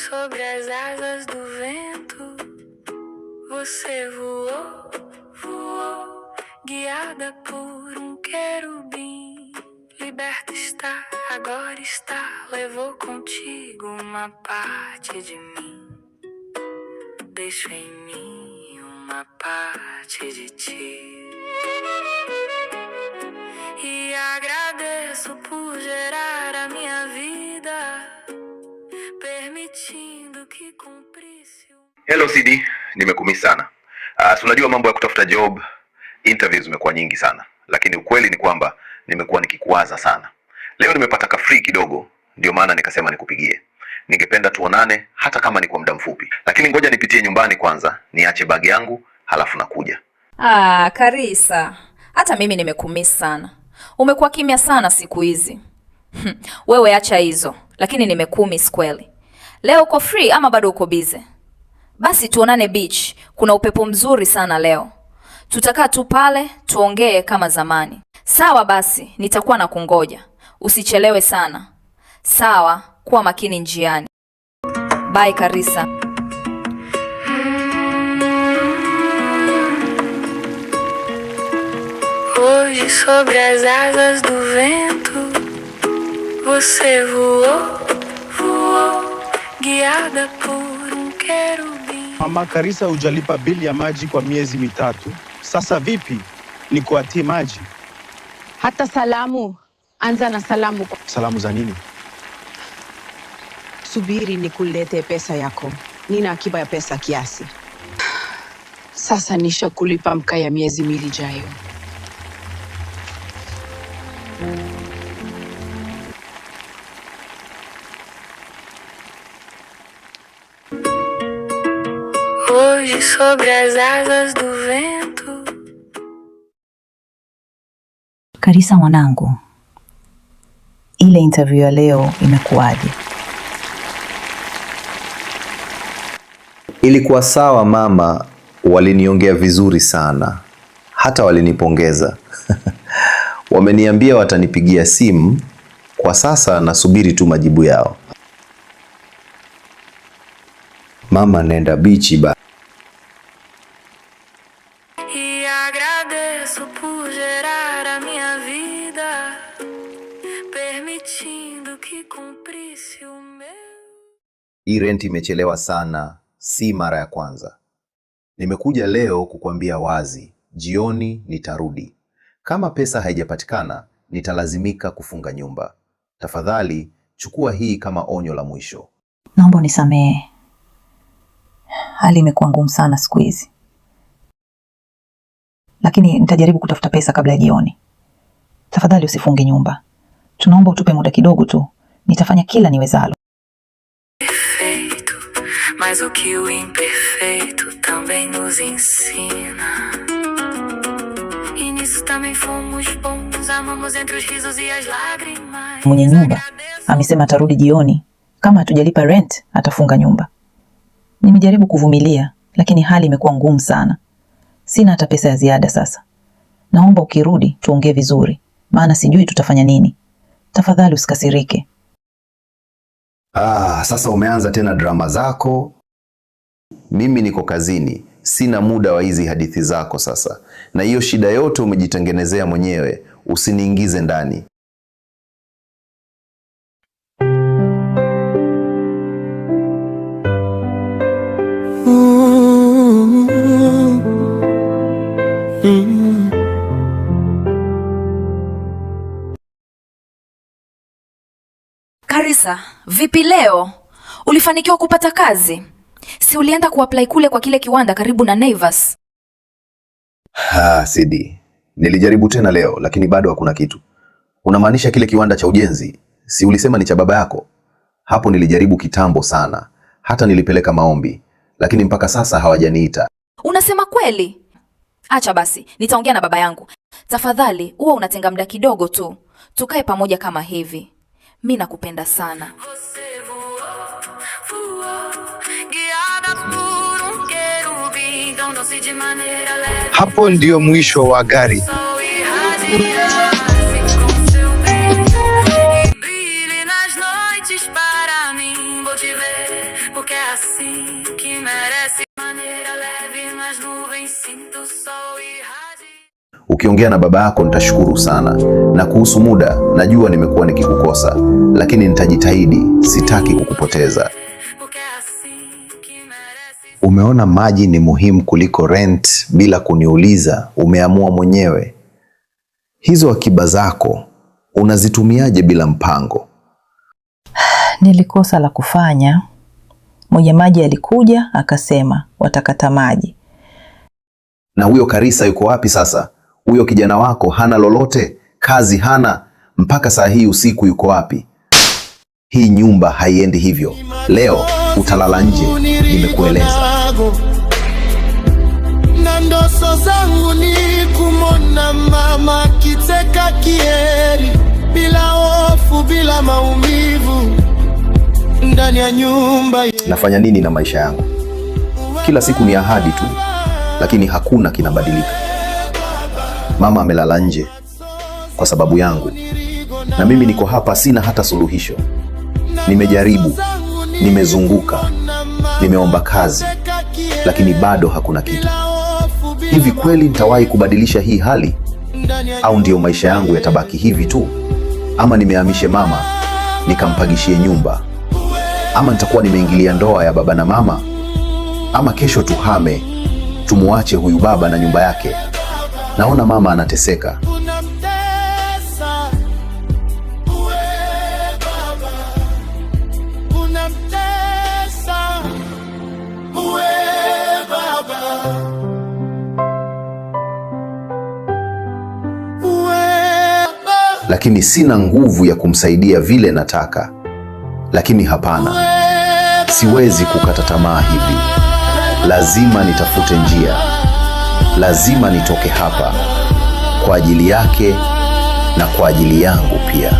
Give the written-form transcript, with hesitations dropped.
sobre as asas do vento, você voou, voou, guiada por querubim. Liberta está, agora está, levou contigo uma parte de mim. Deixo em mim uma parte de ti. E agradeço por gerar a minha vida, permitindo que cumprisse. Hello CD, nimekumisi sana. Unajua mambo ya kutafuta job, interviews zimekuwa nyingi sana, lakini ukweli ni kwamba nimekuwa nikikuwaza sana. Leo nimepata ka free kidogo, ndio maana nikasema nikupigie. Ningependa tuonane hata kama ni kwa muda mfupi, lakini ngoja nipitie nyumbani kwanza, niache bagi yangu halafu nakuja. Karisa, hata mimi nimekumisi sana. Umekuwa kimya sana siku hizi. Wewe acha hizo, lakini nimekumisi kweli. Leo uko free ama bado uko busy? Basi tuonane beach, kuna upepo mzuri sana leo. Tutakaa tu pale, tuongee kama zamani. Sawa basi, nitakuwa na kungoja. Usichelewe sana. Sawa, kuwa makini njiani. Bye Karisa. Hoje sobre as asas do vento, você voou, voou, guiada por querubim. Mama Karisa, hujalipa bili ya maji kwa miezi mitatu. Sasa vipi? Nikuatie maji? Hata salamu. Anza na salamu. Salamu za nini? Subiri nikulete pesa yako. Nina akiba ya pesa kiasi. Sasa nisha kulipa mka ya miezi miwili ijayo. Hoje sobre as asas do vento. Karisa mwanangu, ile interview ya leo imekuwaje? Ilikuwa sawa mama, waliniongea vizuri sana. Hata walinipongeza. Wameniambia watanipigia simu. Kwa sasa nasubiri tu majibu yao. Mama, nenda bichi ba. E agradeço por gerar a minha vida, permitindo que cumprisse o meu. Hii rent imechelewa sana, si mara ya kwanza. Nimekuja leo kukuambia wazi, jioni nitarudi. Kama pesa haijapatikana, nitalazimika kufunga nyumba. Tafadhali, chukua hii kama onyo la mwisho. Naomba unisamehe. Hali imekuwa ngumu sana siku hizi. Lakini nitajaribu kutafuta pesa kabla ya jioni. Tafadhali usifunge nyumba. Tunaomba utupe muda kidogo tu. Nitafanya kila niwezalo. Perfeito, mas o que o imperfeito também nos ensina. E nisso também fomos bons, amamos entre os risos e as lágrimas. Mwenye nyumba amesema atarudi jioni. Kama hatujalipa rent, atafunga nyumba. Nimejaribu kuvumilia, lakini hali imekuwa ngumu sana. Sina hata pesa ya ziada sasa. Naomba ukirudi tuongee vizuri, maana sijui tutafanya nini. Tafadhali usikasirike. Sasa umeanza tena drama zako. Mimi niko kazini, sina muda wa hizi hadithi zako sasa. Na hiyo shida yote umejitengenezea mwenyewe, usiniingize ndani. Karisa, vipi leo? Ulifanikiwa kupata kazi? Si ulienda kuapply kule kwa kile kiwanda karibu na Naivas? Sidi. Nilijaribu tena leo, lakini bado hakuna kitu. Unamaanisha kile kiwanda cha ujenzi? Si ulisema ni cha baba yako? Hapo nilijaribu kitambo sana. Hata nilipeleka maombi, lakini mpaka sasa hawajaniita. Unasema kweli? Acha basi, nitaongea na baba yangu. Tafadhali, uwe unatenga muda kidogo tu. Tukae pamoja kama hivi. Mimi nakupenda sana. Hapo ndio mwisho wa gari. Ukiongea na baba yako nitashukuru sana. Na kuhusu muda, najua nimekuwa nikikukosa, lakini nitajitahidi, sitaki kukupoteza. Umeona maji ni muhimu kuliko rent bila kuniuliza, umeamua mwenyewe. Hizo akiba zako unazitumiaje bila mpango? Nilikosa la kufanya. Mmoja maji alikuja akasema watakata maji. Na huyo Karisa yuko wapi sasa? Huyo kijana wako hana lolote, kazi hana, mpaka saa hii usiku yuko wapi? Hii nyumba haiendi hivyo. Leo utalala nje, nimekueleza. Na ndoto zangu ni kumona mama kiteka kieri, bila hofu, bila maumivu, ndani ya nyumba. Nafanya nini na maisha yangu? Kila siku ni ahadi tu, lakini hakuna kinabadilika. Mama amelala nje kwa sababu yangu, na mimi niko hapa sina hata suluhisho. Nimejaribu, nimezunguka, nimeomba kazi, lakini bado hakuna kitu. Hivi kweli nitawahi kubadilisha hii hali? Au ndio maisha yangu yatabaki hivi tu? Ama nimehamishe mama nikampagishie nyumba? Ama nitakuwa nimeingilia ndoa ya baba na mama? Ama kesho tuhame, tumuache huyu baba na nyumba yake? Naona mama anateseka. Lakini sina nguvu ya kumsaidia vile nataka. Lakini hapana, siwezi kukata tamaa hivi. Lazima nitafute njia. Lazima nitoke hapa, kwa ajili yake na kwa ajili yangu pia.